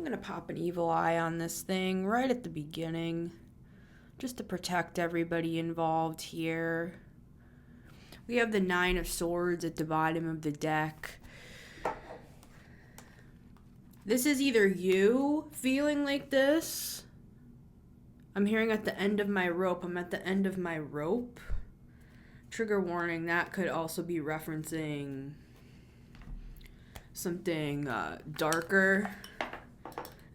going to pop an evil eye on this thing right at the beginning, just to protect everybody involved here. We have the Nine of Swords at the bottom of the deck. This is either you feeling like this. I'm hearing at the end of my rope. I'm at the end of my rope. Trigger warning, that could also be referencing something darker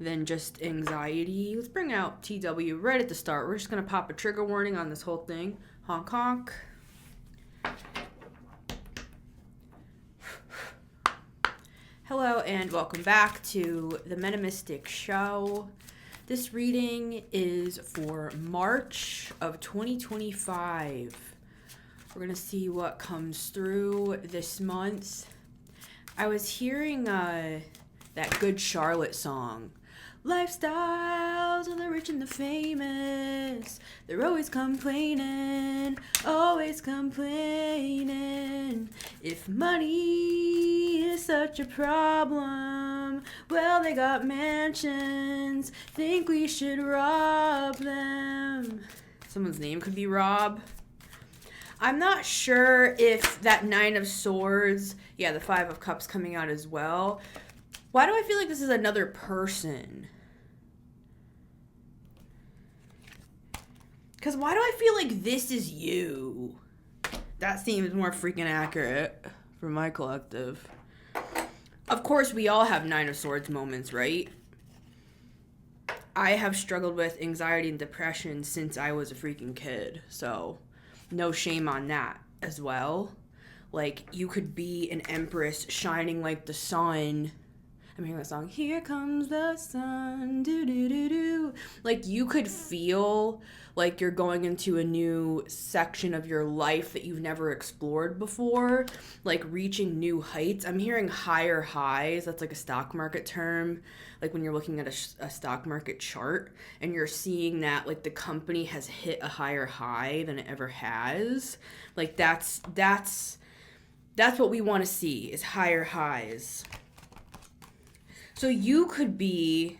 than just anxiety. Let's bring out TW right at the start. We're just going to pop a trigger warning on this whole thing. Honk honk. Hello and welcome back to the Metamistic Show. This reading is for March of 2025. We're going to see what comes through this month. I was hearing that Good Charlotte song. Lifestyles of the rich and the famous. They're always complaining, always complaining. If money is such a problem, well, they got mansions. Think we should rob them. Someone's name could be Rob. I'm not sure if that Nine of Swords, the Five of Cups coming out as well. Why do I feel like this is another person? Because why do I feel like this is you? That seems more freaking accurate for my collective. Of course, we all have Nine of Swords moments, right? I have struggled with anxiety and depression since I was a freaking kid, so no shame on that as well. Like, you could be an empress shining like the sun. I'm hearing that song, here comes the sun, do-do-do-do. Like, you could feel like you're going into a new section of your life that you've never explored before, like reaching new heights. I'm hearing higher highs. That's like a stock market term. Like when you're looking at a stock market chart and you're seeing that like the company has hit a higher high than it ever has. Like that's what we want to see, is higher highs. So you could be,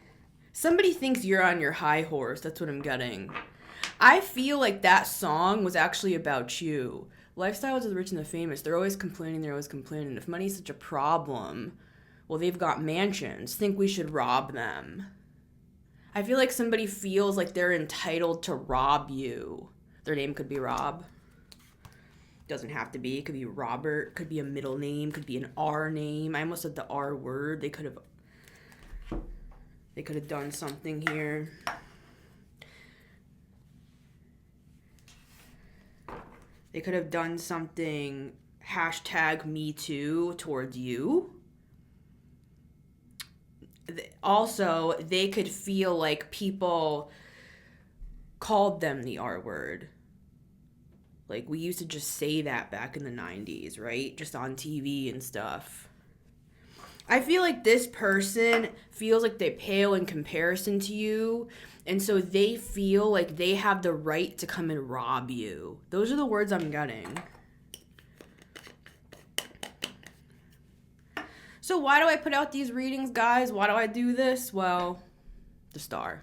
somebody thinks you're on your high horse. That's what I'm getting. I feel like that song was actually about you. Lifestyles of the rich and the famous. They're always complaining. If money's such a problem, well, they've got mansions. Think we should rob them. I feel like somebody feels like they're entitled to rob you. Their name could be Rob. Doesn't have to be. It could be Robert. Could be a middle name. Could be an R name. I almost said the R word. They could have done something here. They could have done something #MeToo towards you. Also, they could feel like people called them the R word. Like, we used to just say that back in the 90s, right? Just on TV and stuff. I feel like this person feels like they pale in comparison to you, and so they feel like they have the right to come and rob you. Those are the words I'm getting. So why do I put out these readings, guys? Why do I do this? Well, the star.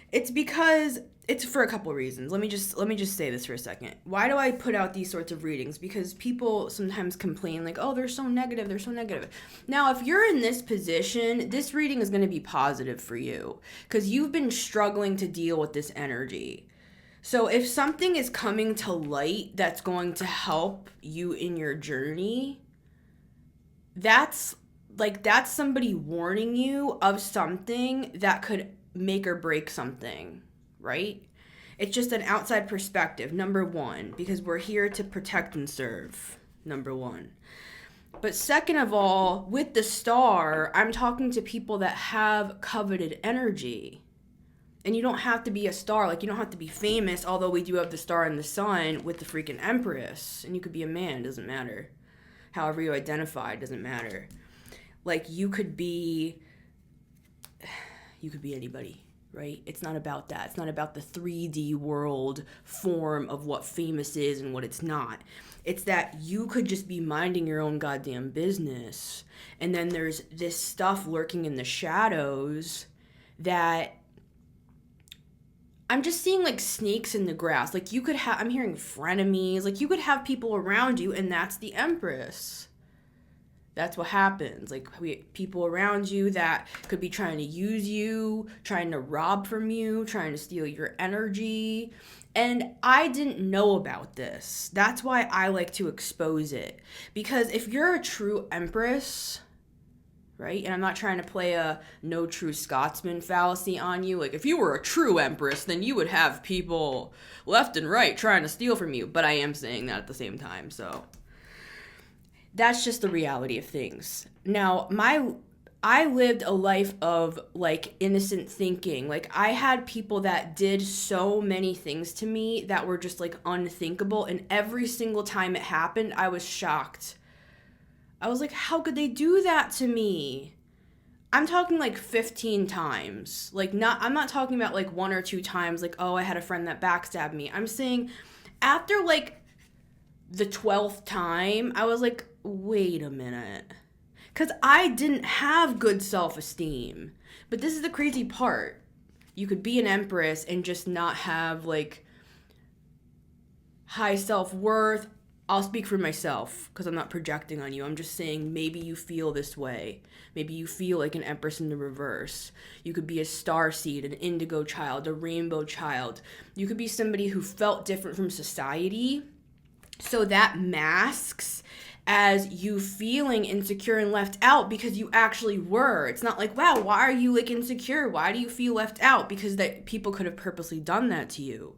It's because it's for a couple reasons. Let me just say this for a second. Why do I put out these sorts of readings? Because people sometimes complain like, oh, they're so negative. Now, if you're in this position, this reading is going to be positive for you because you've been struggling to deal with this energy. So if something is coming to light that's going to help you in your journey, that's somebody warning you of something that could make or break something, right? It's just an outside perspective, number one, because we're here to protect and serve, number one. But second of all, with the star, I'm talking to people that have coveted energy. And you don't have to be a star, like you don't have to be famous, although we do have the star and the sun with the freaking empress. And you could be a man, doesn't matter. However you identify, doesn't matter. Like you could be anybody, right? It's not about that. It's not about the 3D world form of what famous is and what it's not. It's that you could just be minding your own goddamn business. And then there's this stuff lurking in the shadows that I'm just seeing like snakes in the grass. Like you could have, I'm hearing frenemies. Like you could have people around you, and that's the Empress. That's what happens. Like people around you that could be trying to use you, trying to rob from you, trying to steal your energy. And I didn't know about this. That's why I like to expose it. Because if you're a true Empress, right? And I'm not trying to play a no true Scotsman fallacy on you. Like if you were a true Empress, then you would have people left and right trying to steal from you. But I am saying that at the same time, so that's just the reality of things. Now, I lived a life of like innocent thinking. Like I had people that did so many things to me that were just like unthinkable, and every single time it happened, I was shocked. I was like, how could they do that to me? I'm talking like 15 times. I'm not talking about like 1 or 2 times like, oh, I had a friend that backstabbed me. I'm saying after like the 12th time, I was like, wait a minute. Because I didn't have good self-esteem. But this is the crazy part. You could be an Empress and just not have like high self-worth. I'll speak for myself because I'm not projecting on you. I'm just saying maybe you feel this way. Maybe you feel like an Empress in the reverse. You could be a starseed, an indigo child, a rainbow child. You could be somebody who felt different from society. So that masks as you feeling insecure and left out because you actually were. It's not like, wow, why are you like insecure? Why do you feel left out? Because that people could have purposely done that to you.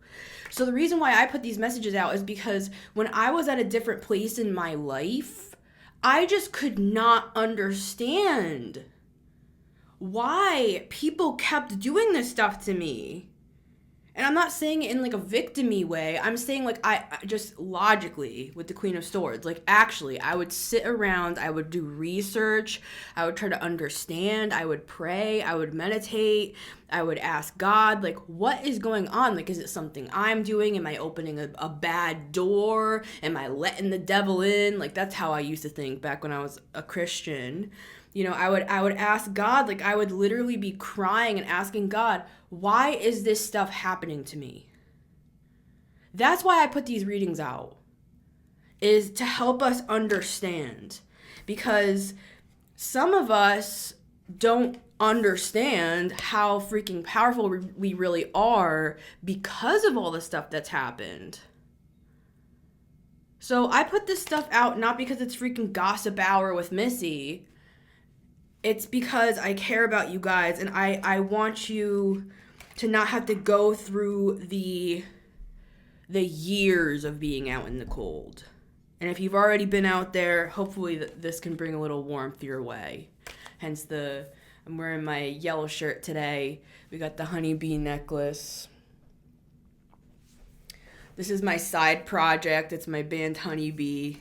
So the reason why I put these messages out is because when I was at a different place in my life, I just could not understand why people kept doing this stuff to me. And I'm not saying it in like a victim-y way. I'm saying like I just logically with the Queen of Swords, like actually I would sit around, I would do research, I would try to understand, I would pray, I would meditate, I would ask God, like what is going on? Like is it something I'm doing? Am I opening a bad door? Am I letting the devil in? Like that's how I used to think back when I was a Christian. You know, I would ask God, like I would literally be crying and asking God, why is this stuff happening to me? That's why I put these readings out, is to help us understand. Because some of us don't understand how freaking powerful we really are because of all the stuff that's happened. So I put this stuff out not because it's freaking gossip hour with Missy. It's because I care about you guys, and I want you to not have to go through the years of being out in the cold. And if you've already been out there, hopefully this can bring a little warmth your way. Hence I'm wearing my yellow shirt today. We got the honeybee necklace. This is my side project. It's my band Honeybee.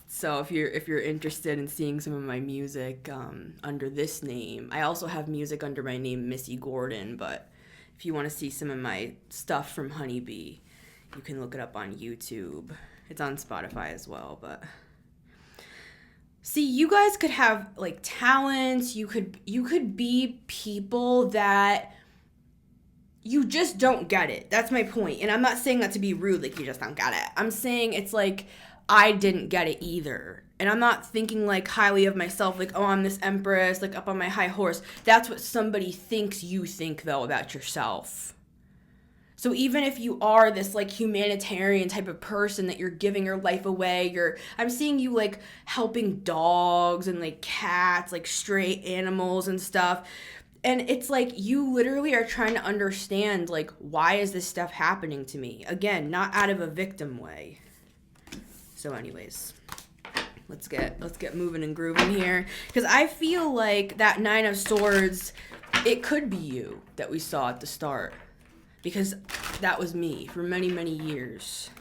So if you're interested in seeing some of my music under this name, I also have music under my name Missy Gordon, but if you want to see some of my stuff from Honeybee, you can look it up on YouTube. It's on Spotify as well, but see, you guys could have like talents, you could be people that you just don't get it. That's my point. And I'm not saying that to be rude, like you just don't get it. I'm saying it's like I didn't get it either. And I'm not thinking like highly of myself, like, oh, I'm this Empress, like up on my high horse. That's what somebody thinks you think, though, about yourself. So even if you are this like humanitarian type of person that you're giving your life away, I'm seeing you like helping dogs and like cats, like stray animals and stuff. And it's like you literally are trying to understand like, why is this stuff happening to me? Again, not out of a victim way. So anyways, let's get moving and grooving here, because I feel like that 9 of Swords, it could be you that we saw at the start, because that was me for many, many years.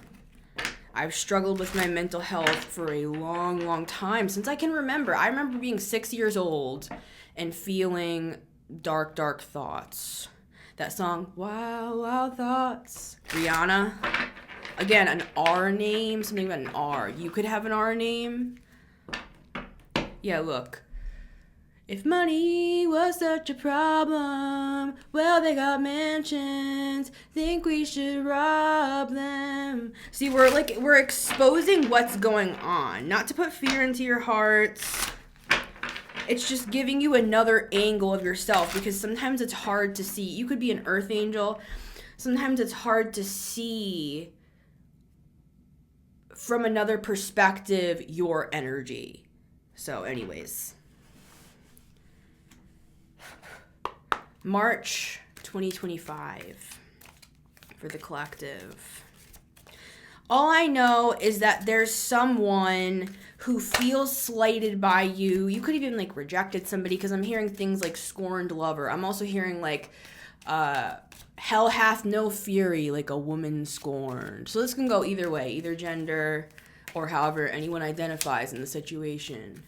I've struggled with my mental health for a long, long time, since I can remember. I remember being 6 years old and feeling dark, dark thoughts. That song, Wild Wild Thoughts. Rihanna. Again, an R name, something about an R. You could have an R name. Yeah, look. If money was such a problem, well, they got mansions. Think we should rob them. See, we're exposing what's going on. Not to put fear into your hearts. It's just giving you another angle of yourself, because sometimes it's hard to see. You could be an earth angel. Sometimes it's hard to see from another perspective your energy. So anyways, March 2025 for the collective. All I know is that there's someone who feels slighted by you. You could even like rejected somebody, because I'm hearing things like scorned lover. I'm also hearing like hell hath no fury like a woman scorned. So this can go either way, either gender or however anyone identifies in the situation.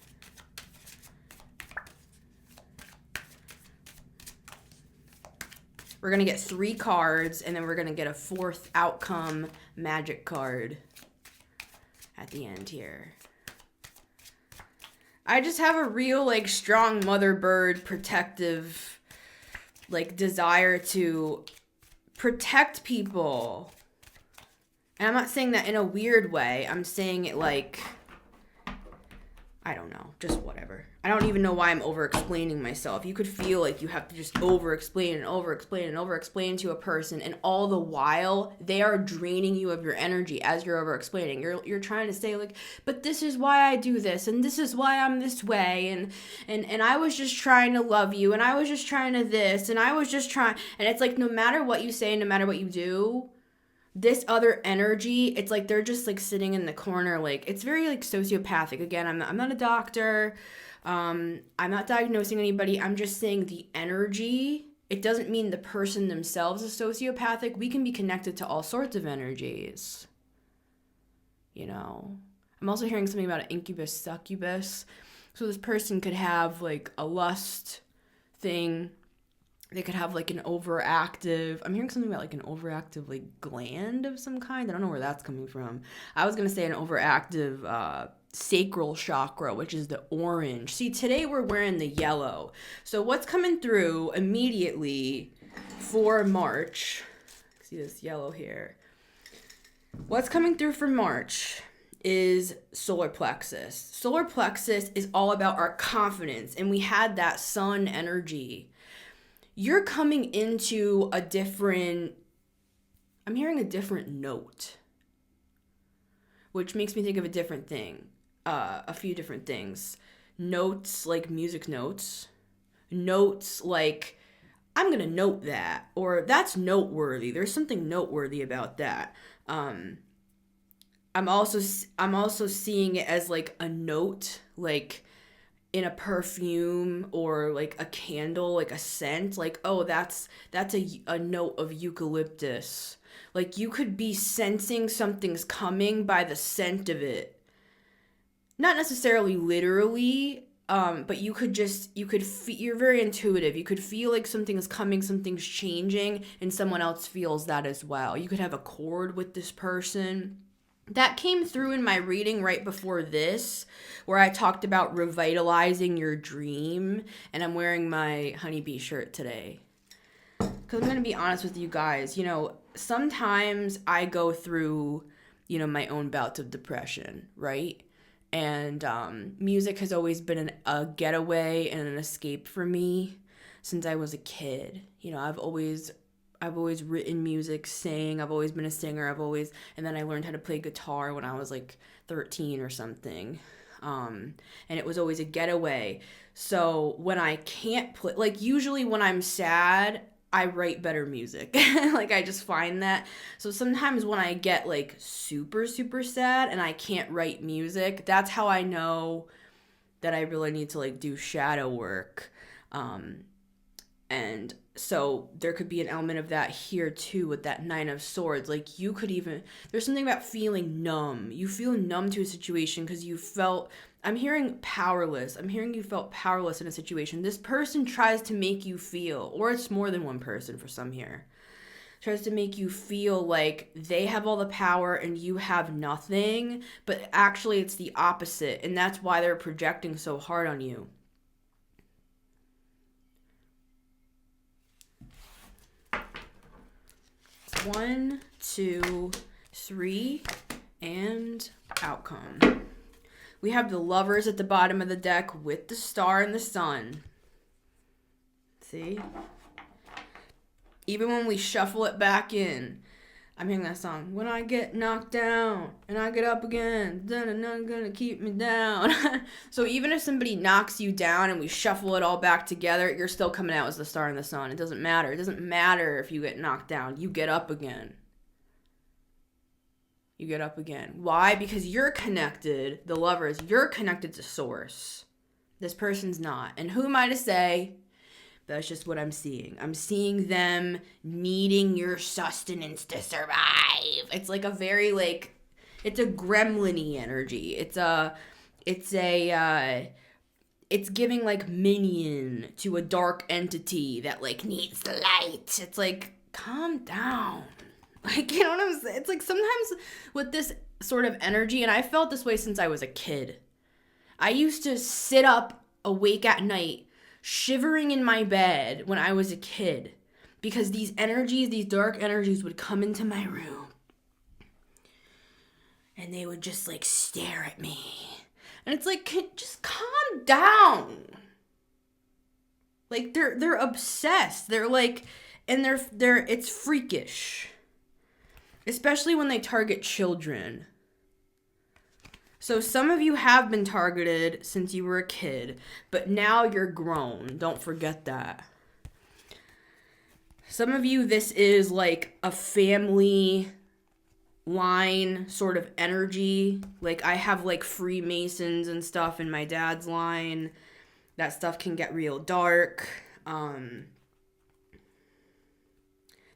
We're going to get 3 cards, and then we're going to get a 4th outcome magic card at the end here. I just have a real, like, strong mother bird protective, like, desire to protect people. And I'm not saying that in a weird way. I'm saying it like, I don't know, just whatever. I don't even know why I'm over-explaining myself. You could feel like you have to just over-explain and over-explain and over-explain to a person, and all the while, they are draining you of your energy as you're over-explaining. You're trying to say, like, but this is why I do this, and this is why I'm this way, and I was just trying to love you, and I was just trying to this, and I was just trying, and it's like, no matter what you say, no matter what you do, this other energy, it's like they're just like sitting in the corner, like it's very like sociopathic. Again, I'm not a doctor. I'm not diagnosing anybody. I'm just saying the energy. It doesn't mean the person themselves is sociopathic. We can be connected to all sorts of energies. You know, I'm also hearing something about an incubus, succubus. So this person could have like a lust thing. They could have like an overactive, I'm hearing something about like an overactive like gland of some kind. I don't know where that's coming from. I was going to say an overactive sacral chakra, which is the orange. See, today we're wearing the yellow. So what's coming through immediately for March, see this yellow here. What's coming through for March is solar plexus. Solar plexus is all about our confidence, and we had that sun energy. You're coming into a different, I'm hearing a different note, which makes me think of a different thing, a few different things. Notes like music notes, notes like, I'm going to note that, or that's noteworthy. There's something noteworthy about that. I'm also seeing it as like a note, like in a perfume or like a candle, like a scent, like, oh, that's a note of eucalyptus. Like you could be sensing something's coming by the scent of it. Not necessarily literally, but you're very intuitive. You could feel like something's coming, something's changing, and someone else feels that as well. You could have a chord with this person. That came through in my reading right before this, where I talked about revitalizing your dream, and I'm wearing my honeybee shirt today. Because I'm going to be honest with you guys, you know, sometimes I go through, you know, my own bouts of depression, right? And music has always been a getaway and an escape for me since I was a kid. You know, I've always written music, sang. I've always been a singer. And then I learned how to play guitar when I was like 13 or something. And it was always a getaway. So when I can't play, like usually when I'm sad, I write better music. Like I just find that. So sometimes when I get like super, super sad and I can't write music, that's how I know that I really need to like do shadow work. And so there could be an element of that here too with that 9 of Swords. Like you could even, there's something about feeling numb. You feel numb to a situation because you felt I'm hearing powerless. I'm hearing you felt powerless in a situation. This person tries to make you feel, or it's more than one person for some here, tries to make you feel like they have all the power and you have nothing, but actually it's the opposite, and that's why they're projecting so hard on you. One, two, three, and outcome. We have the Lovers at the bottom of the deck with the Star and the Sun. See? Even when we shuffle it back in, I'm hearing that song. When I get knocked down and I get up again, then none gonna keep me down. So even if somebody knocks you down and we shuffle it all back together, you're still coming out as the Star and the Sun. It doesn't matter. It doesn't matter if you get knocked down. You get up again. You get up again. Why? Because you're connected, the Lovers, you're connected to Source. This person's not. And who am I to say? That's just what I'm seeing. I'm seeing them needing your sustenance to survive. It's like a very it's a gremlin-y energy. It's giving like minion to a dark entity that like needs the light. It's like, calm down. Like, you know what I'm saying? It's like sometimes with this sort of energy, and I felt this way since I was a kid. I used to sit up awake at night, shivering in my bed when I was a kid, because these energies, these dark energies would come into my room and they would just like stare at me. And it's like, just calm down. Like they're obsessed. They're like, and it's freakish. Especially when they target children. So some of you have been targeted since you were a kid, but now you're grown. Don't forget that. Some of you, this is like a family line sort of energy. Like I have like Freemasons and stuff in my dad's line. That stuff can get real dark.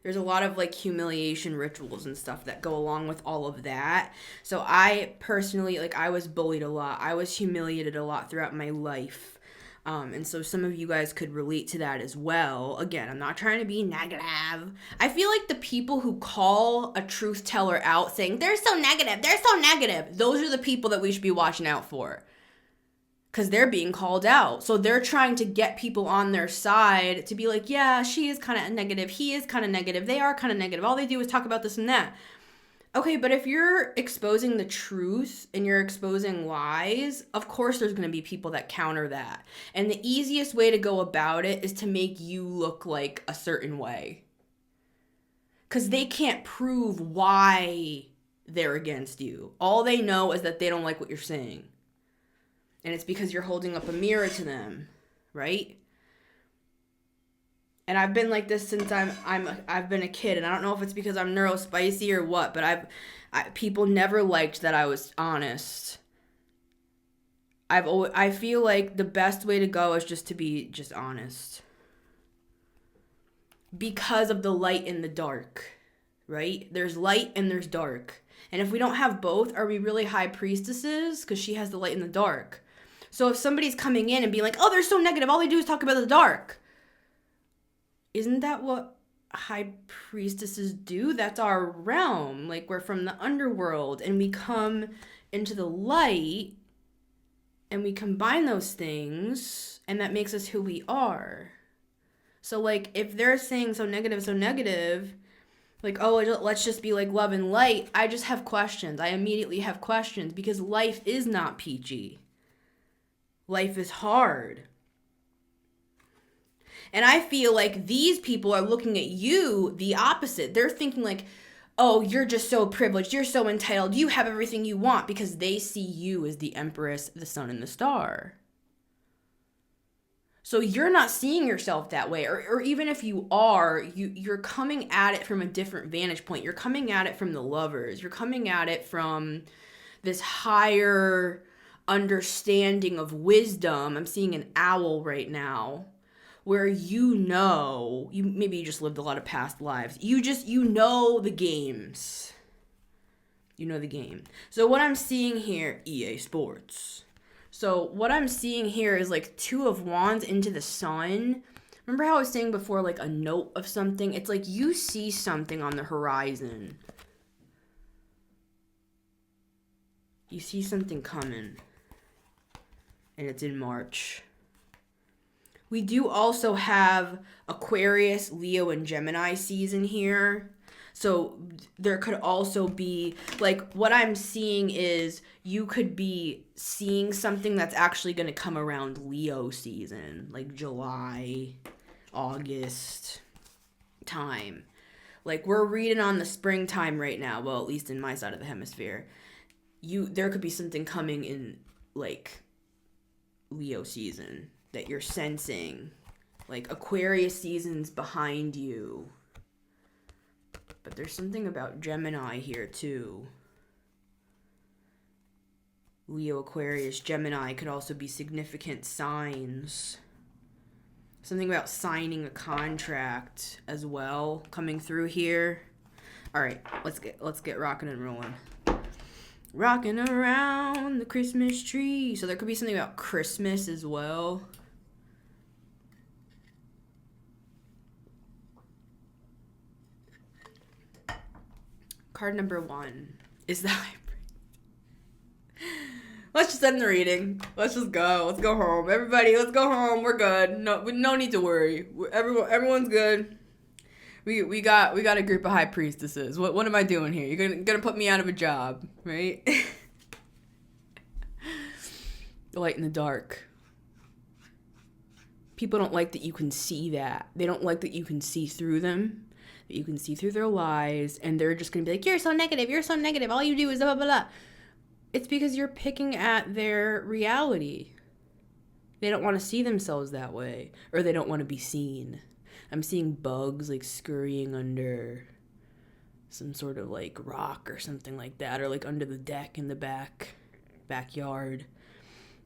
There's a lot of like humiliation rituals and stuff that go along with all of that. So I personally, like I was bullied a lot. I was humiliated a lot throughout my life. And so some of you guys could relate to that as well. Again, I'm not trying to be negative. I feel like the people who call a truth teller out saying, they're so negative, those are the people that we should be watching out for. Because they're being called out. So they're trying to get people on their side to be like, yeah, she is kind of negative. He is kind of negative. They are kind of negative. All they do is talk about this and that. Okay, but if you're exposing the truth and you're exposing lies, of course there's going to be people that counter that. And the easiest way to go about it is to make you look like a certain way. Because they can't prove why they're against you. All they know is that they don't like what you're saying. And it's because you're holding up a mirror to them, right? And I've been like this since I've been a kid, and I don't know if it's because I'm neurospicy or what, but people never liked that I was honest. I feel like the best way to go is just to be just honest. Because of the light and the dark, right? There's light and there's dark. And if we don't have both, are we really high priestesses? Because she has the light and the dark. So if somebody's coming in and being like, oh, they're so negative, all they do is talk about the dark. Isn't that what high priestesses do? That's our realm. Like, we're from the underworld and we come into the light and we combine those things and that makes us who we are. So like, if they're saying so negative, like, oh, let's just be like love and light, I just have questions. I immediately have questions because life is not peachy. Life is hard. And I feel like these people are looking at you the opposite. They're thinking like, oh, you're just so privileged. You're so entitled. You have everything you want because they see you as the Empress, the Sun, and the Star. So you're not seeing yourself that way. Or even if you are, you're coming at it from a different vantage point. You're coming at it from the Lovers. You're coming at it from this higher understanding of wisdom. I'm seeing an owl right now where you maybe you just lived a lot of past lives. You know the games. You know the game. So what I'm seeing here, EA Sports. So what I'm seeing here is like Two of Wands into the Sun. Remember how I was saying before, like a note of something? It's like you see something on the horizon. You see something coming. And it's in March. We do also have Aquarius, Leo, and Gemini season here. So there could also be, like, what I'm seeing is you could be seeing something that's actually going to come around Leo season, like July, August time. Like, we're reading on the springtime right now, well, at least in my side of the hemisphere. There could be something coming in, like, Leo season that you're sensing. Like, Aquarius season's behind you. But there's something about Gemini here, too. Leo, Aquarius, Gemini could also be significant signs. Something about signing a contract as well coming through here. All right, let's get rocking and rolling. Rocking around the Christmas tree. So there could be something about Christmas as well. Card number 1 is the High Priest. Let's just end the reading. Let's just go. Let's go home. Everybody, let's go home. We're good. No need to worry. Everyone's good. We got a group of high priestesses. What am I doing here? You're gonna put me out of a job, right? Light in the dark. People don't like that you can see that. They don't like that you can see through them. That you can see through their lies, and they're just gonna be like, "You're so negative. You're so negative. All you do is blah blah blah." It's because you're picking at their reality. They don't want to see themselves that way, or they don't want to be seen. I'm seeing bugs like scurrying under some sort of like rock or something like that, or like under the deck in the backyard.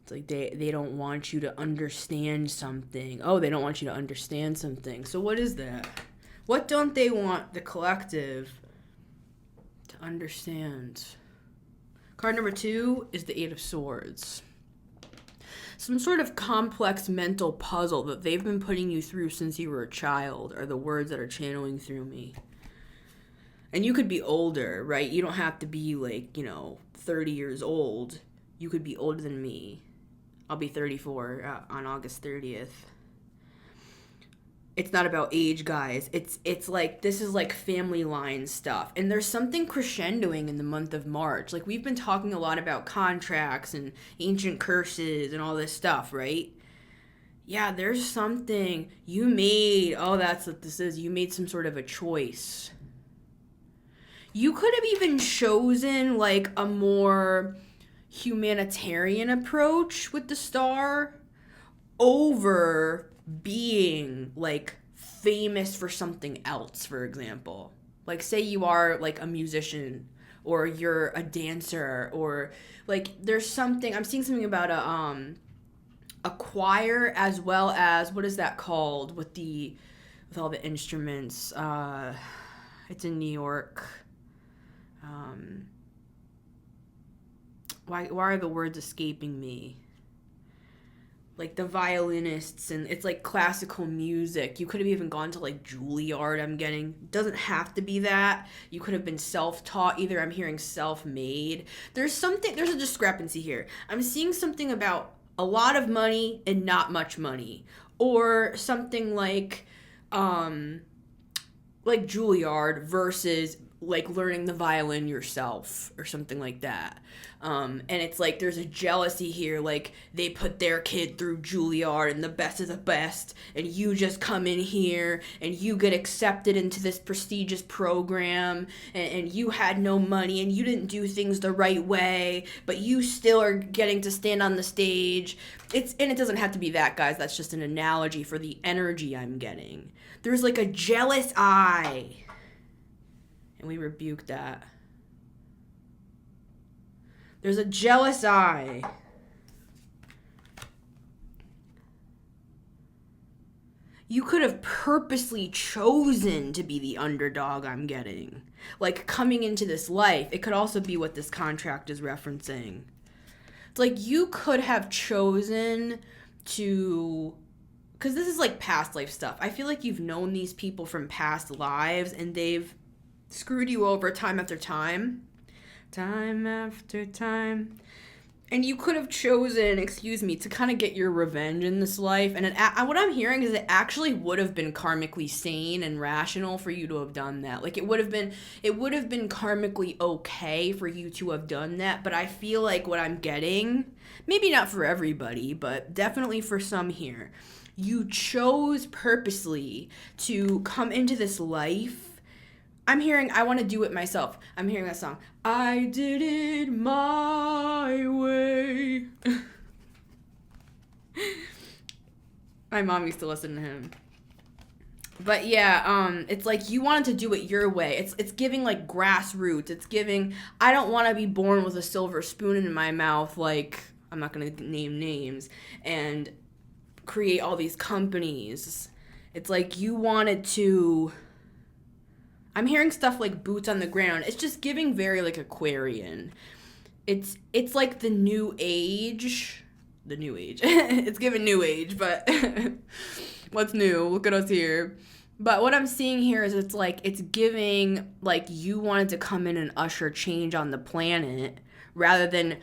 It's like they don't want you to understand something. Oh, they don't want you to understand something. So what is that? What don't they want the collective to understand? Card number 2 is the Eight of Swords. Some sort of complex mental puzzle that they've been putting you through since you were a child are the words that are channeling through me. And you could be older, right? You don't have to be 30 years old. You could be older than me. I'll be 34 on August 30th. It's not about age, guys. It's like, this is like family line stuff. And there's something crescendoing in the month of March. Like, we've been talking a lot about contracts and ancient curses and all this stuff, right? Yeah, there's something you made. Oh, that's what this is. You made some sort of a choice. You could have even chosen like a more humanitarian approach with the star over being like famous for something else, for example. Like, say you are like a musician, or you're a dancer, or like there's something, I'm seeing something about a choir, as well as, what is that called with all the instruments? It's in New York. Why are the words escaping me? Like the violinists, and it's like classical music. You could have even gone to like Juilliard, I'm getting. Doesn't have to be that. You could have been self-taught. Either I'm hearing self-made. There's a discrepancy here. I'm seeing something about a lot of money and not much money. Or something like Juilliard versus like learning the violin yourself, or something like that. And it's like there's a jealousy here, like they put their kid through Juilliard and the best of the best, and you just come in here and you get accepted into this prestigious program, and you had no money and you didn't do things the right way, but you still are getting to stand on the stage. And it doesn't have to be that, guys. That's just an analogy for the energy I'm getting. There's like a jealous eye. And we rebuke that. There's a jealous eye. You could have purposely chosen to be the underdog, I'm getting. Like, coming into this life, it could also be what this contract is referencing. It's like you could have chosen to, because this is like past life stuff. I feel like you've known these people from past lives and they've screwed you over time after time. Time after time. And you could have chosen, to kind of get your revenge in this life. And what I'm hearing is it actually would have been karmically sane and rational for you to have done that. Like, it would have been karmically okay for you to have done that. But I feel like what I'm getting, maybe not for everybody, but definitely for some here, you chose purposely to come into this life. I'm hearing, I want to do it myself. I'm hearing that song. I did it my way. My mom used to listen to him. But yeah, it's like you wanted to do it your way. It's giving like grassroots. It's giving, I don't want to be born with a silver spoon in my mouth, like, I'm not going to name names, and create all these companies. It's like you wanted to, I'm hearing stuff like boots on the ground. It's just giving very like Aquarian. It's like the new age. It's giving new age, but what's new? Look at us here. But what I'm seeing here is it's like it's giving like you wanted to come in and usher change on the planet rather than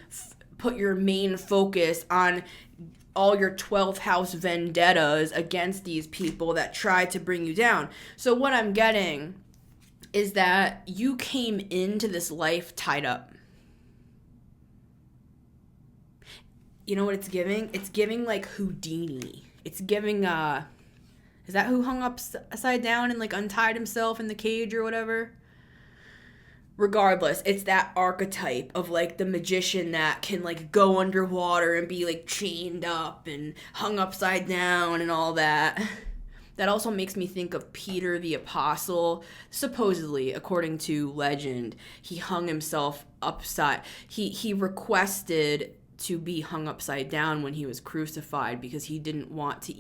put your main focus on all your 12th house vendettas against these people that tried to bring you down. So what I'm getting is that you came into this life tied up. You know what it's giving? It's giving like Houdini. It's giving, is that who hung upside down and like untied himself in the cage or whatever? Regardless, it's that archetype of like the magician that can like go underwater and be like chained up and hung upside down and all that. That also makes me think of Peter the Apostle. Supposedly, according to legend, he hung himself upside. He requested to be hung upside down when he was crucified because he didn't want to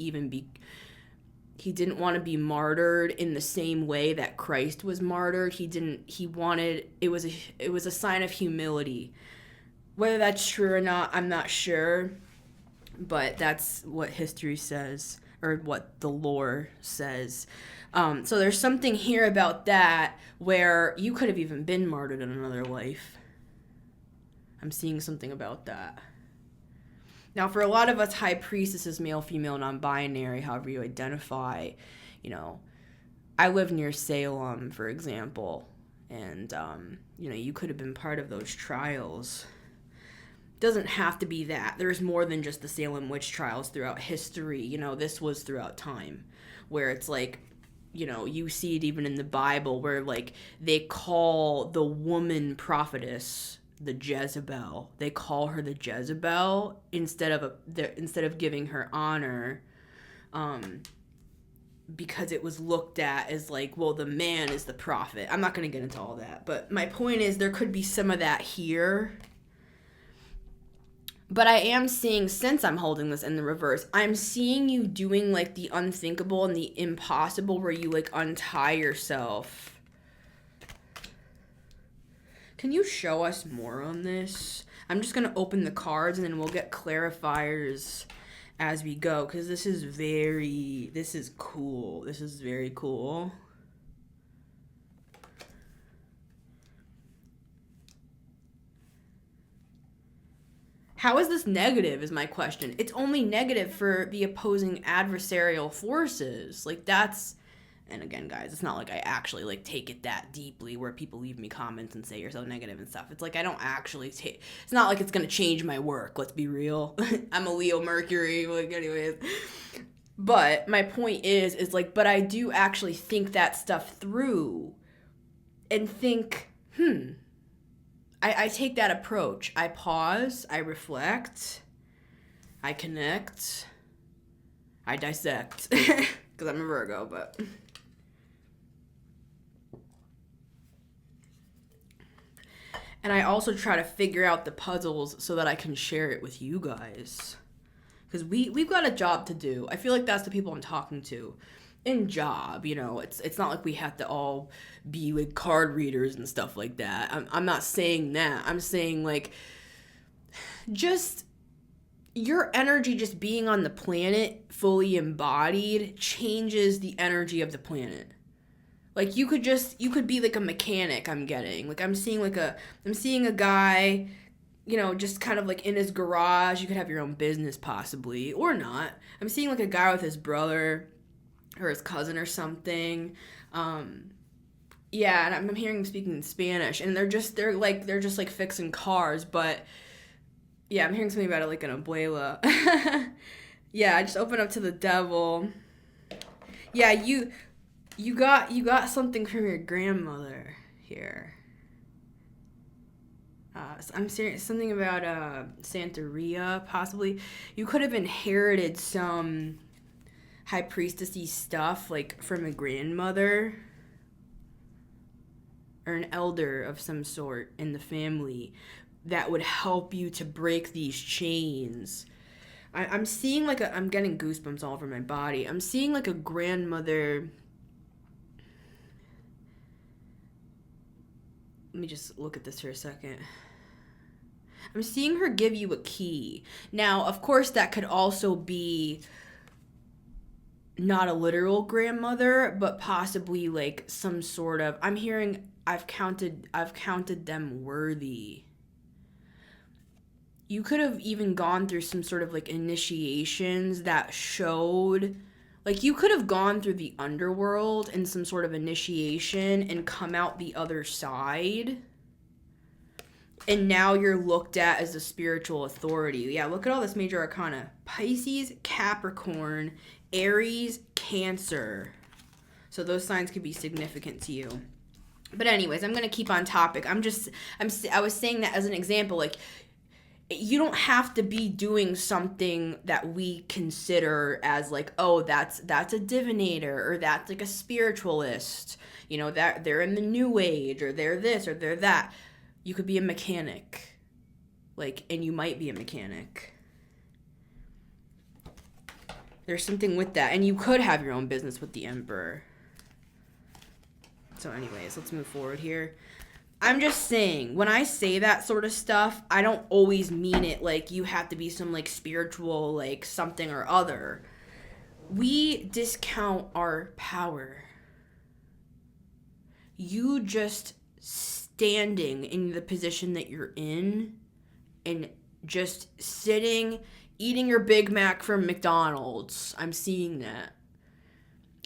be martyred in the same way that Christ was martyred. It was a sign of humility. Whether that's true or not, I'm not sure, but that's what history says, or what the lore says. So there's something here about that where you could have even been martyred in another life. I'm seeing something about that. Now, for a lot of us, high priestesses, male, female, non-binary, however you identify, you know, I live near Salem, for example, and, you know, you could have been part of those trials. Doesn't have to be that. There's more than just the Salem witch trials throughout history. You know, this was throughout time, where it's like, you know, you see it even in the Bible where like they call the woman prophetess the Jezebel. They call her the Jezebel instead of giving her honor, because it was looked at as like, well, the man is the prophet. I'm not going to get into all that, but my point is there could be some of that here. But I am seeing, since I'm holding this in the reverse, I'm seeing you doing like the unthinkable and the impossible where you like untie yourself. Can you show us more on this? I'm just going to open the cards and then we'll get clarifiers as we go, because this is cool. This is very cool. How is this negative is my question. It's only negative for the opposing adversarial forces. Like that's, and again, guys, it's not like I actually like take it that deeply where people leave me comments and say you're so negative and stuff. It's like I don't actually take, it's not like it's going to change my work. Let's be real. I'm a Leo Mercury, like anyways. But my point is like, but I do actually think that stuff through and think, I take that approach. I pause, I reflect, I connect, I dissect. Because I'm a Virgo, but... And I also try to figure out the puzzles so that I can share it with you guys. Because we've got a job to do. I feel like that's the people I'm talking to. In job, you know, it's not like we have to all be like card readers and stuff like that. I'm not saying that. I'm saying like just your energy just being on the planet fully embodied changes the energy of the planet. Like you could be like a mechanic. I'm getting like I'm seeing a guy, just kind of like in his garage. You could have your own business possibly or not. I'm seeing like a guy with his brother or his cousin or something. Yeah, and I'm hearing them speaking in Spanish, and they're just like fixing cars, but yeah, I'm hearing something about it like an abuela. Yeah, I just opened up to the devil. Yeah, you got something from your grandmother here. I'm serious. Something about Santeria, possibly. You could have inherited some high priestessy stuff, like from a grandmother or an elder of some sort in the family that would help you to break these chains. I'm seeing I'm getting goosebumps all over my body. I'm seeing like a grandmother. Let me just look at this for a second. I'm seeing her give you a key. Now, of course, that could also be not a literal grandmother, but possibly like some sort of, I'm hearing I've counted them worthy. You could have even gone through some sort of like initiations that showed, like you could have gone through the underworld in some sort of initiation and come out the other side. And now you're looked at as a spiritual authority. Yeah, look at all this major arcana. Pisces, Capricorn, Aries, Cancer. So those signs could be significant to you. But anyways, I'm going to keep on topic. I was saying that as an example, like, you don't have to be doing something that we consider as like, oh, that's a divinator, or that's like a spiritualist, that they're in the new age, or they're this or they're that. You could be a mechanic, and you might be a mechanic. There's something with that, and you could have your own business with the Emperor. So anyways, let's move forward here. I'm just saying, when I say that sort of stuff, I don't always mean it like you have to be some like spiritual like something or other. We discount our power. You just standing in the position that you're in and just sitting, eating your Big Mac from McDonald's. I'm seeing that.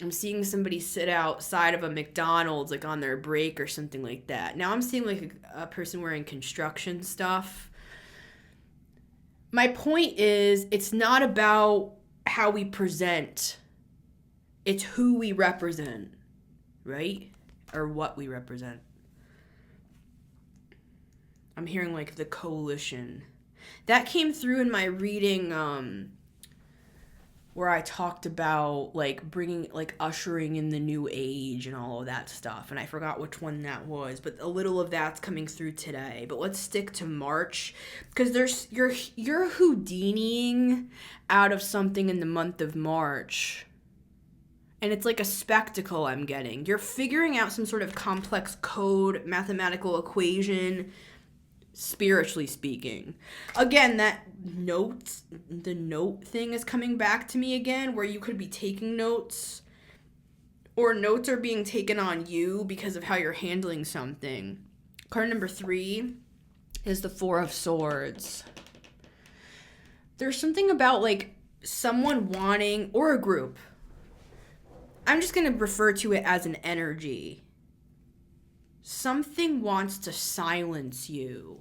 I'm seeing somebody sit outside of a McDonald's, like on their break or something like that. Now I'm seeing like a person wearing construction stuff. My point is, it's not about how we present. It's who we represent, right? Or what we represent. I'm hearing like the coalition. That came through in my reading, where I talked about like bringing, like ushering in the new age and all of that stuff. And I forgot which one that was, but a little of that's coming through today. But let's stick to March, because you're Houdiniing out of something in the month of March. And it's like a spectacle I'm getting. You're figuring out some sort of complex code, mathematical equation, spiritually speaking. Again, the note thing is coming back to me again, where you could be taking notes, or notes are being taken on you because of how you're handling something. Card number 3 is the 4 of Swords. There's something about like someone wanting, or a group. I'm just going to refer to it as an energy. Something wants to silence you.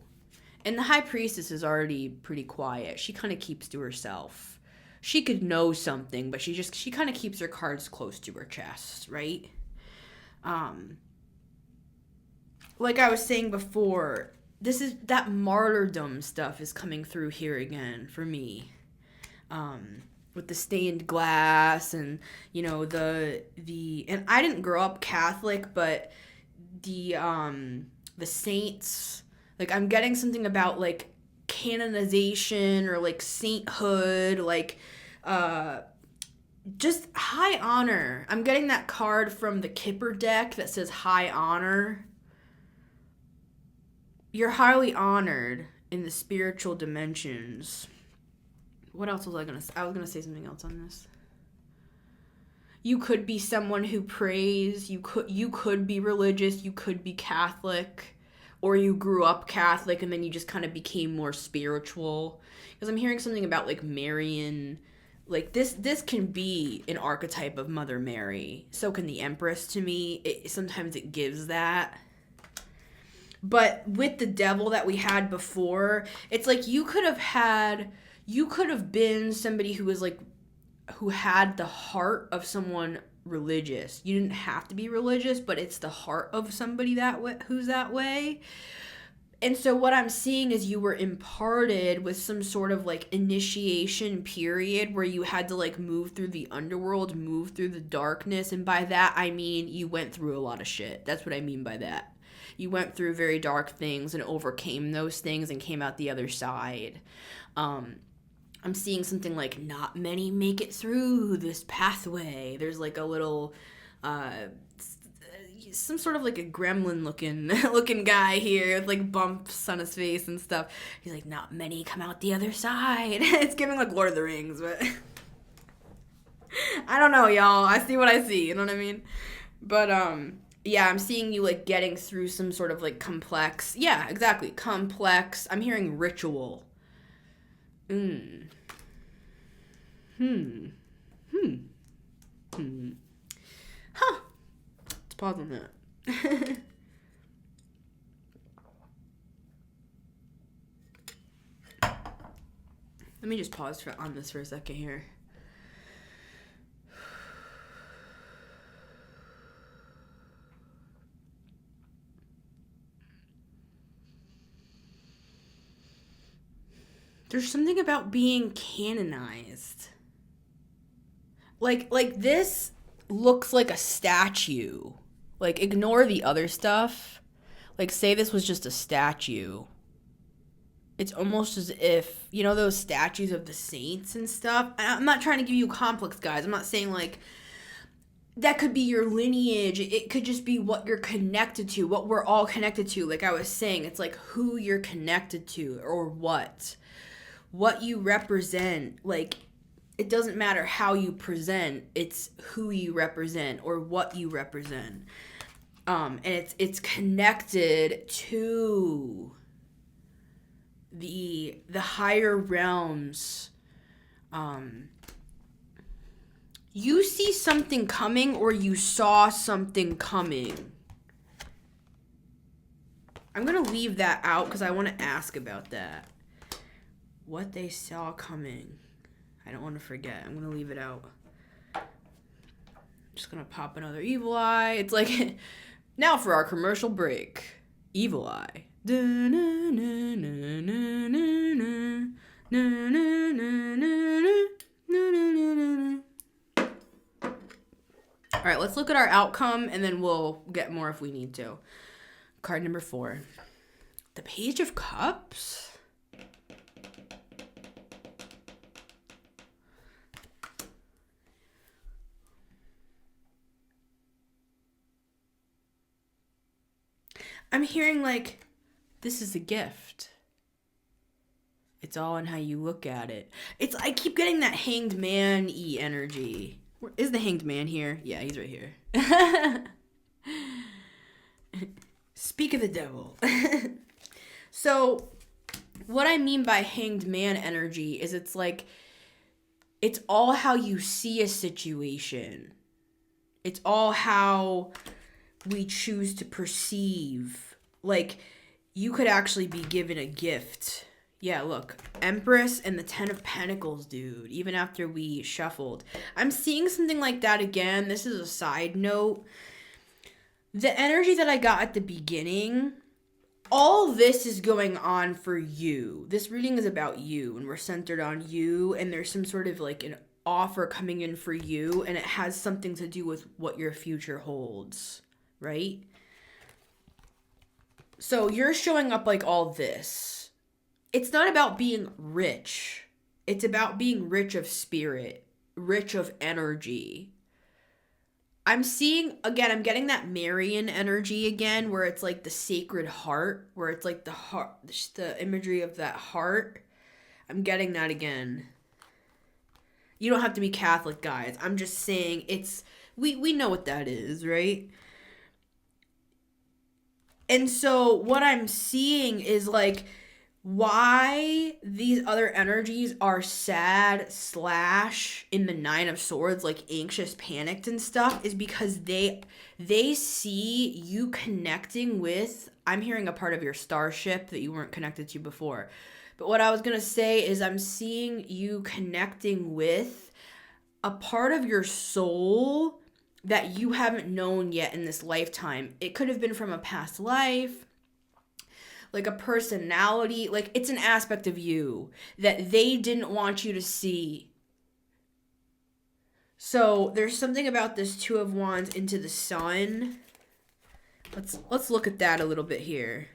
And the High Priestess is already pretty quiet. She kind of keeps to herself. She could know something, but she kind of keeps her cards close to her chest, right? Like I was saying before, that martyrdom stuff is coming through here again for me. With the stained glass and, and I didn't grow up Catholic, but the saints, like I'm getting something about like canonization or like sainthood, like just high honor. I'm getting that card from the Kipper deck that says high honor. You're highly honored in the spiritual dimensions. What else was I going to say? I was going to say something else on this. You could be someone who prays. You could be religious. You could be Catholic. Or you grew up Catholic and then you just kind of became more spiritual. Because I'm hearing something about like Marian. Like this can be an archetype of Mother Mary. So can the Empress to me. Sometimes it gives that. But with the devil that we had before, it's like you could have been somebody who was like, who had the heart of someone religious. You didn't have to be religious, but it's the heart of somebody who's that way. And so what I'm seeing is you were imparted with some sort of like initiation period where you had to like move through the underworld, move through the darkness. And by that, I mean you went through a lot of shit. That's what I mean by that. You went through very dark things and overcame those things and came out the other side. I'm seeing something like not many make it through this pathway. There's like a little, some sort of like a gremlin looking guy here with like bumps on his face and stuff. He's like, not many come out the other side. It's giving like Lord of the Rings, but I don't know, y'all. I see what I see. You know what I mean? But, yeah, I'm seeing you, like, getting through some sort of, like, complex... Yeah, exactly. Complex. I'm hearing ritual. Let's pause on that. Let me just pause on this for a second here. There's something about being canonized. Like this looks like a statue. Like, ignore the other stuff. Like, say this was just a statue. It's almost as if, you know, those statues of the saints and stuff. I'm not trying to give you complex, guys. I'm not saying, like, that could be your lineage. It could just be what you're connected to, what we're all connected to. Like I was saying, it's like who you're connected to or what you represent. Like, it doesn't matter how you present, it's who you represent or what you represent. And it's connected to the higher realms. You see something coming or you saw something coming. I'm going to leave that out because I want to ask about that. What they saw coming. I don't want to forget. I'm going to leave it out. I'm just going to pop another evil eye. It's like, now for our commercial break. Evil eye. All right, let's look at our outcome, and then we'll get more if we need to. Card number 4. The Page of Cups. I'm hearing, like, this is a gift. It's all in how you look at it. I keep getting that Hanged Man-y energy. Is the Hanged Man here? Yeah, he's right here. Speak of the devil. So, what I mean by Hanged Man energy is it's like, it's all how you see a situation. It's all how we choose to perceive. Like, you could actually be given a gift. Yeah, look, Empress and the 10 of Pentacles, dude, even after we shuffled. I'm seeing something like that again. This is a side note. The energy that I got at the beginning, all this is going on for you. This reading is about you, and we're centered on you, and there's some sort of like an offer coming in for you, and it has something to do with what your future holds, right? So you're showing up like all this. It's not about being rich. It's about being rich of spirit, rich of energy. I'm seeing, again, I'm getting that Marian energy again, where it's like the sacred heart, where it's like the heart, the imagery of that heart. I'm getting that again. You don't have to be Catholic, guys. I'm just saying we know what that is, right? And so what I'm seeing is like why these other energies are sad / in the Nine of Swords, like anxious, panicked and stuff, is because they see you connecting with, I'm hearing a part of your starship that you weren't connected to before. But what I was going to say is I'm seeing you connecting with a part of your soul that you haven't known yet in this lifetime. It could have been from a past life, like a personality, like it's an aspect of you that they didn't want you to see. So there's something about this Two of Wands into the Sun. Let's look at that a little bit here.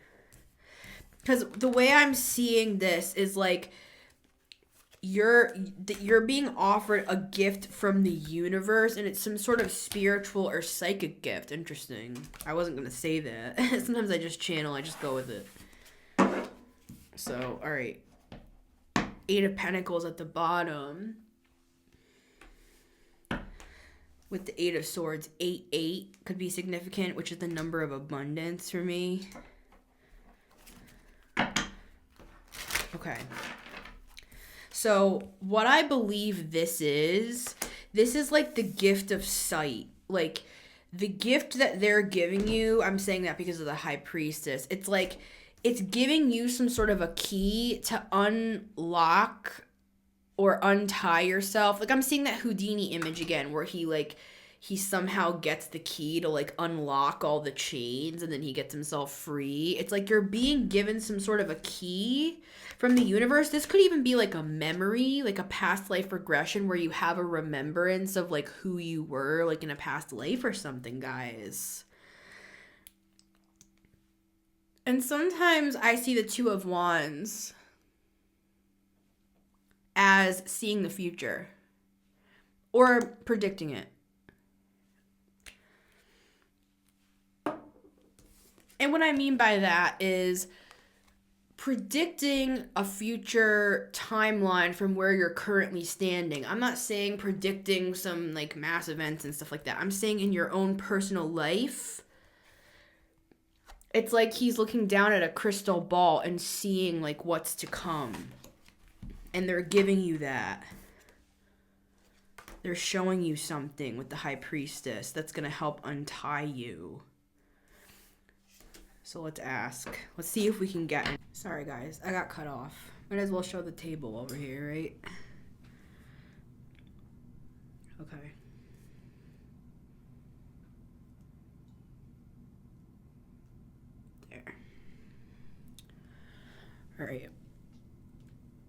Because the way I'm seeing this is like you're being offered a gift from the universe, and it's some sort of spiritual or psychic gift. Interesting. I wasn't going to say that. Sometimes I just channel. I just go with it. So, all right. 8 of Pentacles at the bottom. With the 8 of Swords, 8 could be significant, which is the number of abundance for me. Okay. So what I believe this is like the gift of sight. Like the gift that they're giving you, I'm saying that because of the High Priestess. It's like, it's giving you some sort of a key to unlock or untie yourself. Like I'm seeing that Houdini image again, where he somehow gets the key to like unlock all the chains and then he gets himself free. It's like you're being given some sort of a key from the universe. This could even be like a memory, like a past life regression where you have a remembrance of like who you were like in a past life or something, guys. And sometimes I see the Two of Wands as seeing the future or predicting it. And what I mean by that is predicting a future timeline from where you're currently standing. I'm not saying predicting some like mass events and stuff like that. I'm saying in your own personal life. It's like he's looking down at a crystal ball and seeing like what's to come. And they're giving you that. They're showing you something with the High Priestess that's going to help untie you. So let's ask. Let's see if we can get... Sorry, guys. I got cut off. Might as well show the table over here, right? Okay. There. All right.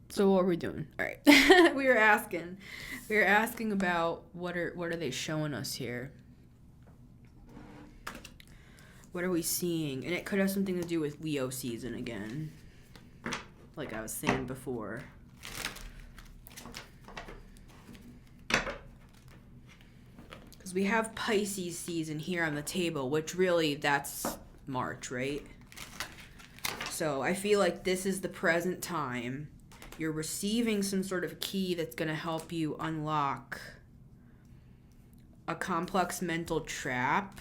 So what are we doing? All right. We were asking about what are they showing us here? What are we seeing? And it could have something to do with Leo season again. Like I was saying before. Because we have Pisces season here on the table, which really that's March, right? So I feel like this is the present time. You're receiving some sort of key that's going to help you unlock a complex mental trap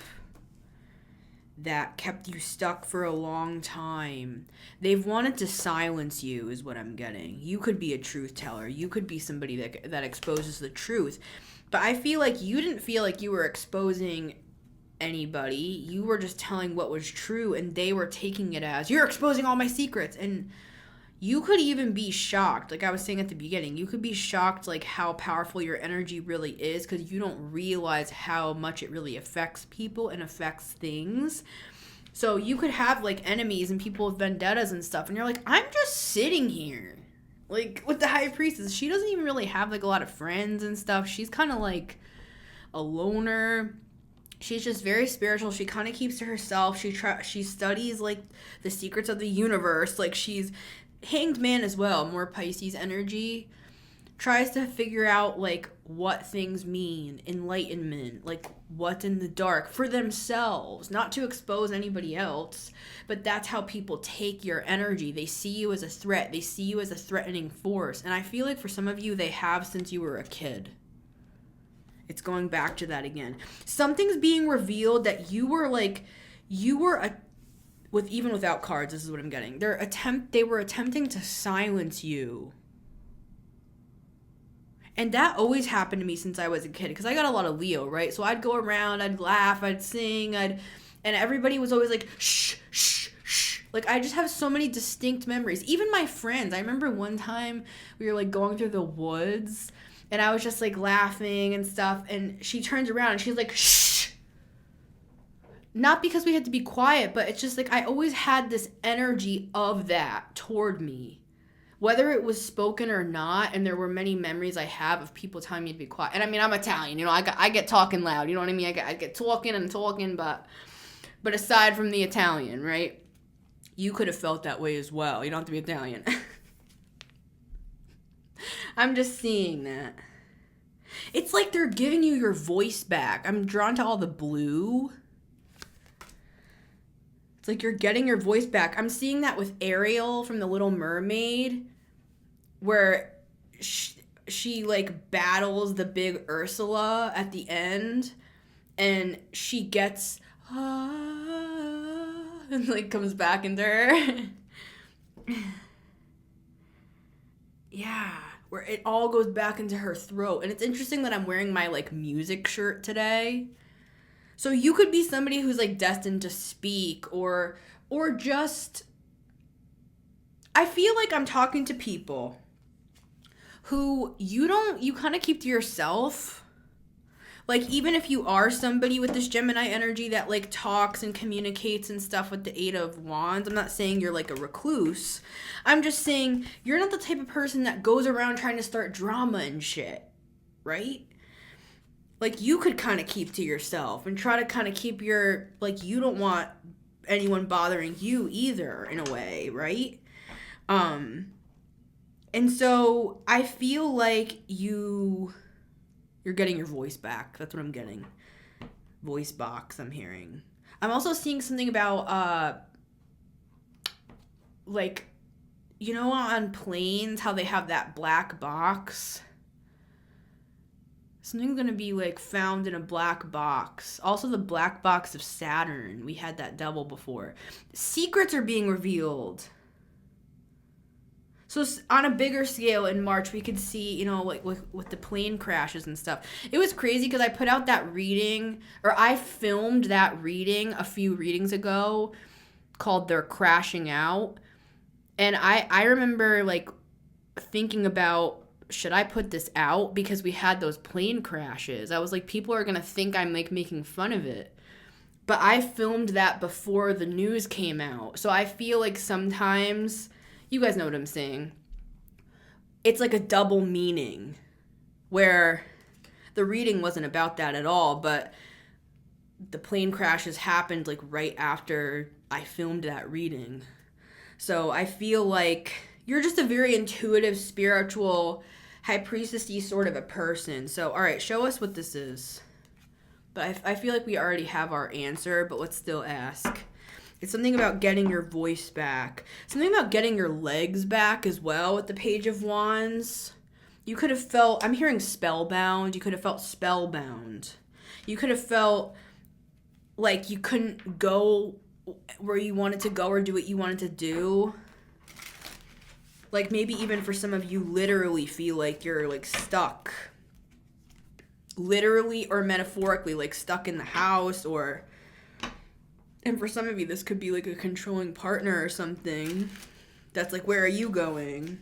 that kept you stuck for a long time. They've wanted to silence you is what I'm getting. You could be a truth teller. You could be somebody that exposes the truth. But I feel like you didn't feel like you were exposing anybody. You were just telling what was true, and they were taking it as, you're exposing all my secrets. And you could even be shocked. Like I was saying at the beginning, you could be shocked like how powerful your energy really is because you don't realize how much it really affects people and affects things. So you could have like enemies and people with vendettas and stuff, and you're like, I'm just sitting here. Like with the High Priestess, she doesn't even really have like a lot of friends and stuff. She's kind of like a loner. She's just very spiritual. She kind of keeps to herself. She studies like the secrets of the universe. Like she's Hanged Man as well, more Pisces energy. tries to figure out, like, what things mean, enlightenment, like, what's in the dark for themselves, not to expose anybody else, but that's how people take your energy. They see you as a threat. They see you as a threatening force. And I feel like for some of you, they have since you were a kid. It's going back to that again. Something's being revealed that you were even without cards, this is what I'm getting. They were attempting to silence you. And that always happened to me since I was a kid, because I got a lot of Leo, right? So I'd go around, I'd laugh, I'd sing, and everybody was always like, shh, shh, shh. Like, I just have so many distinct memories. Even my friends. I remember one time we were, like, going through the woods, and I was just, like, laughing and stuff, and she turns around and she's like, shh. Not because we had to be quiet, but it's just, like, I always had this energy of that toward me. Whether it was spoken or not, and there were many memories I have of people telling me to be quiet. And I mean, I'm Italian, you know, I get talking loud, you know what I mean? I get talking and talking, but aside from the Italian, right? You could have felt that way as well. You don't have to be Italian. I'm just seeing that. It's like they're giving you your voice back. I'm drawn to all the blue. It's like you're getting your voice back. I'm seeing that with Ariel from The Little Mermaid, where she like battles the big Ursula at the end, and she gets and like comes back into her. Yeah, where it all goes back into her throat. And it's interesting that I'm wearing my like music shirt today. So you could be somebody who's like destined to speak or just, I feel like I'm talking to people who you kind of keep to yourself. Like, even if you are somebody with this Gemini energy that like talks and communicates and stuff with the Eight of Wands, I'm not saying you're like a recluse. I'm just saying you're not the type of person that goes around trying to start drama and shit, right? Like, you could kind of keep to yourself and try to kind of keep your, like, you don't want anyone bothering you either, in a way, right? And so I feel like you're getting your voice back. That's what I'm getting. Voice box, I'm hearing. I'm also seeing something about, like, you know, on planes, how they have that black box? Something's going to be, like, found in a black box. Also, the black box of Saturn. We had that double before. Secrets are being revealed. So, on a bigger scale in March, we could see, you know, like, with the plane crashes and stuff. It was crazy because I put out that reading, or I filmed that reading a few readings ago called They're Crashing Out. And I remember, like, thinking about, should I put this out? Because we had those plane crashes. I was like, people are going to think I'm like making fun of it. But I filmed that before the news came out. So I feel like sometimes, you guys know what I'm saying. It's like a double meaning where the reading wasn't about that at all. But the plane crashes happened like right after I filmed that reading. So I feel like you're just a very intuitive, spiritual, high priestess-y sort of a person. So, all right, show us what this is. But I feel like we already have our answer, but let's still ask. It's something about getting your voice back. Something about getting your legs back as well with the Page of Wands. You could have felt, I'm hearing spellbound. You could have felt spellbound. You could have felt like you couldn't go where you wanted to go or do what you wanted to do. Like, maybe even for some of you, literally feel like you're, like, stuck. Literally or metaphorically, like, stuck in the house, or... And for some of you, this could be, like, a controlling partner or something. That's, like, where are you going?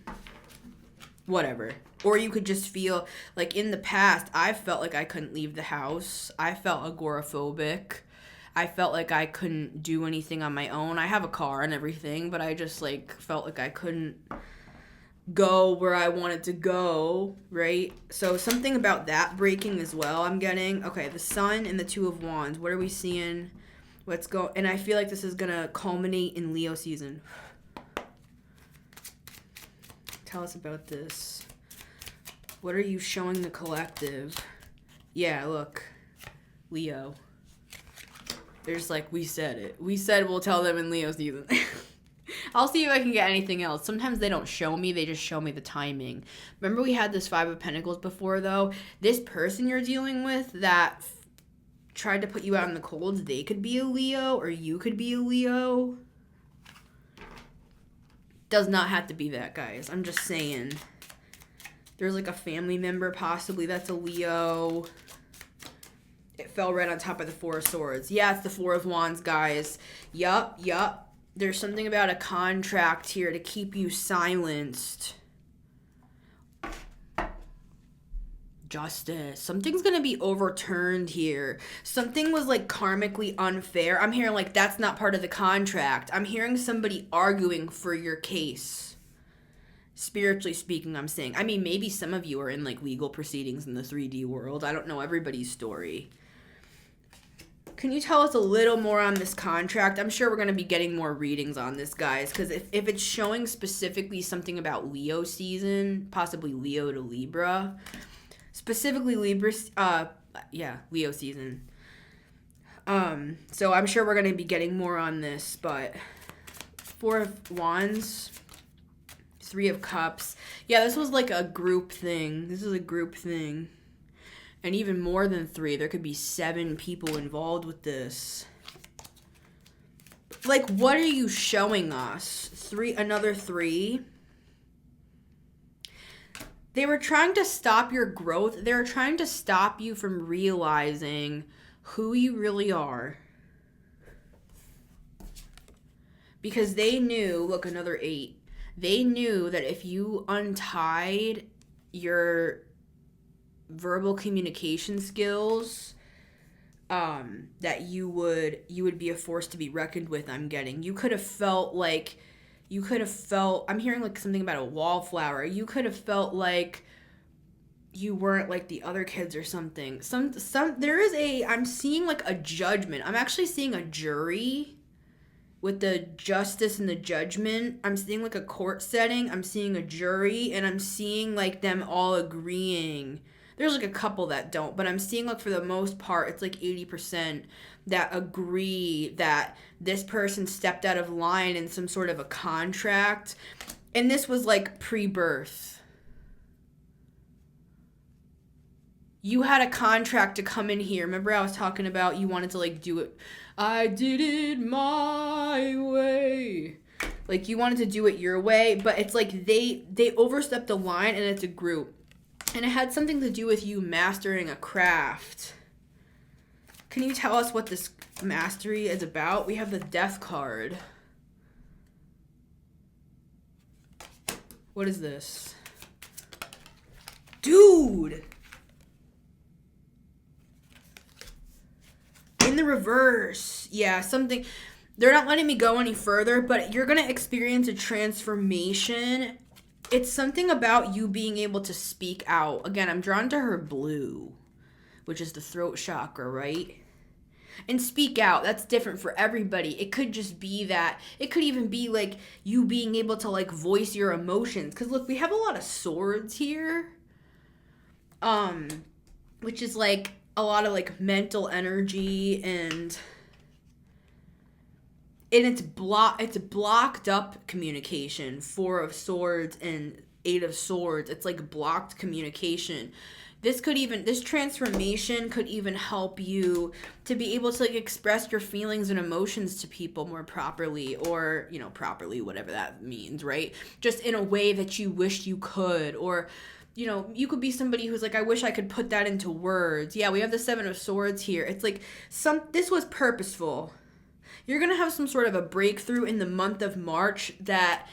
Whatever. Or you could just feel, like, in the past, I felt like I couldn't leave the house. I felt agoraphobic. I felt like I couldn't do anything on my own. I have a car and everything, but I just, like, felt like I couldn't go where I wanted to go, right? So something about that breaking as well, I'm getting. Okay, the Sun and the Two of Wands. What are we seeing? Let's go. And I feel like this is going to culminate in Leo season. Tell us about this. What are you showing the collective? Yeah, look. Leo. There's like, we said it. We said we'll tell them in Leo season. I'll see if I can get anything else. Sometimes they don't show me. They just show me the timing. Remember we had this Five of Pentacles before, though? This person you're dealing with that tried to put you out in the cold, they could be a Leo or you could be a Leo. Does not have to be that, guys. I'm just saying. There's like a family member possibly that's a Leo. It fell right on top of the Four of Swords. Yeah, it's the Four of Wands, guys. Yup. There's something about a contract here to keep you silenced. Justice. Something's going to be overturned here. Something was like karmically unfair. I'm hearing like that's not part of the contract. I'm hearing somebody arguing for your case. Spiritually speaking, I'm saying. I mean, maybe some of you are in like legal proceedings in the 3D world. I don't know everybody's story. Can you tell us a little more on this contract? I'm sure we're going to be getting more readings on this, guys, because if it's showing specifically something about Leo season, possibly Leo to Libra, specifically Libra, Leo season. So I'm sure we're going to be getting more on this, but Four of Wands, Three of Cups. Yeah, this was like a group thing. This is a group thing. And even more than 3, there could be 7 people involved with this. Like, what are you showing us? Another 3? They were trying to stop your growth. They were trying to stop you from realizing who you really are. Because they knew, look, another 8. They knew that if you untied your verbal communication skills, that you would be a force to be reckoned with. I'm getting, you could have felt, I'm hearing like something about a wallflower. You could have felt like you weren't like the other kids or something. I'm seeing like a judgment. I'm actually seeing a jury with the justice and the judgment. I'm seeing like a court setting. I'm seeing a jury, and I'm seeing like them all agreeing. There's like a couple that don't, but I'm seeing like for the most part, it's like 80% that agree that this person stepped out of line in some sort of a contract. And this was like pre-birth. You had a contract to come in here. Remember I was talking about you wanted to like do it. I did it my way. Like you wanted to do it your way, but it's like they overstepped the line, and it's a group. And it had something to do with you mastering a craft. Can you tell us what this mastery is about? We have the Death card. What is this? Dude! In the reverse. Yeah, something. They're not letting me go any further, but you're going to experience a transformation. It's something about you being able to speak out. Again, I'm drawn to her blue, which is the throat chakra, right? And speak out. That's different for everybody. It could just be that. It could even be like you being able to like voice your emotions. Because look, we have a lot of swords here. Which is like a lot of like mental energy, and it's blocked up communication. 4 of Swords and 8 of Swords. It's like blocked communication. This transformation could even help you to be able to like express your feelings and emotions to people more properly, or, properly, whatever that means, right? Just in a way that you wish you could, or, you could be somebody who's like, I wish I could put that into words. Yeah, we have the 7 of Swords here. It's like this was purposeful. You're going to have some sort of a breakthrough in the month of March that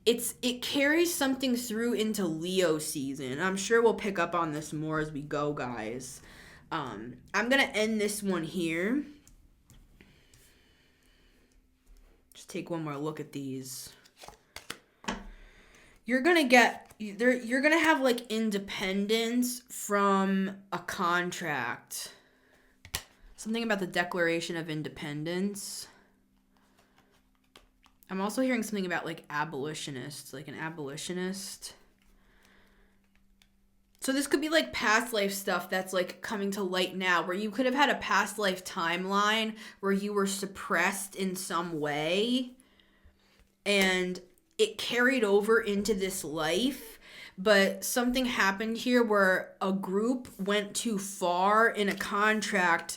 it carries something through into Leo season. I'm sure we'll pick up on this more as we go, guys. I'm going to end this one here. Just take one more look at these. You're going to have like independence from a contract. Something about the Declaration of Independence. I'm also hearing something about like abolitionists, like an abolitionist. So this could be like past life stuff that's like coming to light now, where you could have had a past life timeline where you were suppressed in some way and it carried over into this life, but something happened here where a group went too far in a contract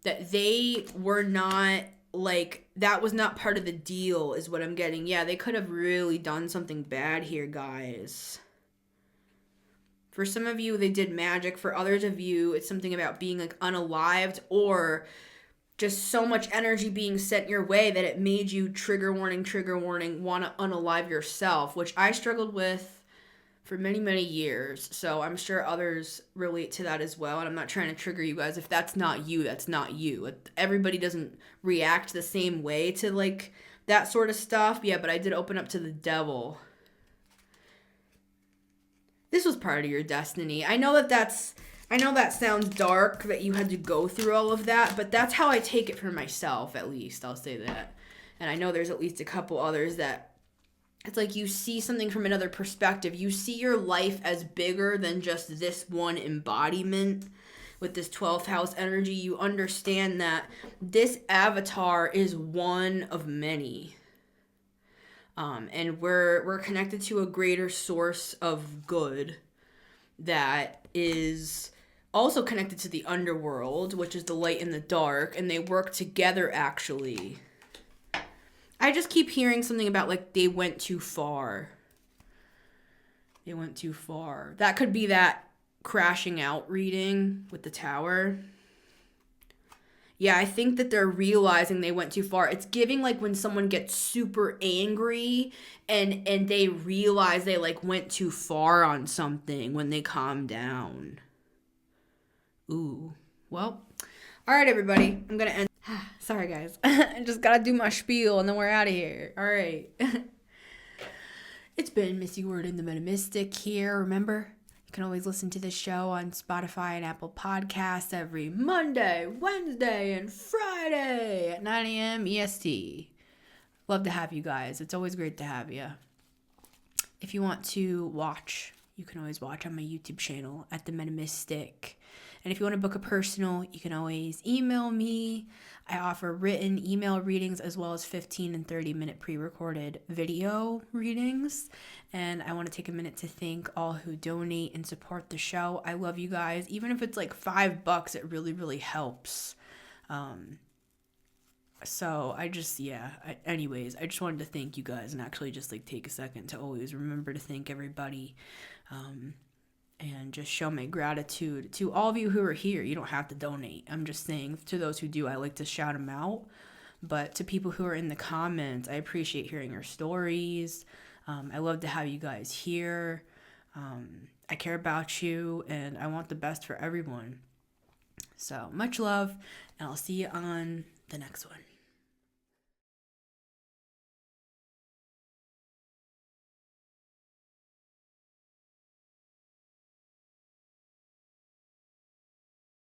that they were not, like, that was not part of the deal is what I'm getting. Yeah, they could have really done something bad here, guys. For some of you, they did magic. For others of you, it's something about being like unalived, or just so much energy being sent your way that it made you, trigger warning, want to unalive yourself, which I struggled with for many, many years. So I'm sure others relate to that as well. And I'm not trying to trigger you guys. If that's not you, that's not you. Everybody doesn't react the same way to like that sort of stuff. Yeah, but I did open up to the devil. This was part of your destiny. I know that sounds dark that you had to go through all of that, but that's how I take it for myself, at least. I'll say that. And I know there's at least a couple others that it's like you see something from another perspective. You see your life as bigger than just this one embodiment with this 12th house energy. You understand that this avatar is one of many. And we're connected to a greater source of good that is also connected to the underworld, which is the light and the dark, and they work together, actually. I just keep hearing something about, like, they went too far. They went too far. That could be that crashing out reading with the tower. Yeah, I think that they're realizing they went too far. It's giving like when someone gets super angry and they realize they like went too far on something when they calm down. Ooh. Well, all right, everybody. I'm going to end. Sorry, guys. I just got to do my spiel and then we're out of here. All right. It's been Missy Gordon, the Metamystic here. Remember, you can always listen to this show on Spotify and Apple Podcasts every Monday, Wednesday, and Friday at 9 a.m. EST. Love to have you guys. It's always great to have you. If you want to watch, you can always watch on my YouTube channel at The Metamystic. And if you want to book a personal, you can always email me. I offer written email readings as well as 15 and 30-minute pre-recorded video readings. And I want to take a minute to thank all who donate and support the show. I love you guys. Even if it's like $5, it really, really helps. So I just, anyways, I just wanted to thank you guys and actually just like take a second to always remember to thank everybody. And just show my gratitude to all of you who are here. You don't have to donate. I'm just saying, to those who do, I like to shout them out. But to people who are in the comments, I appreciate hearing your stories. I love to have you guys here. I care about you, and I want the best for everyone. So much love, and I'll see you on the next one.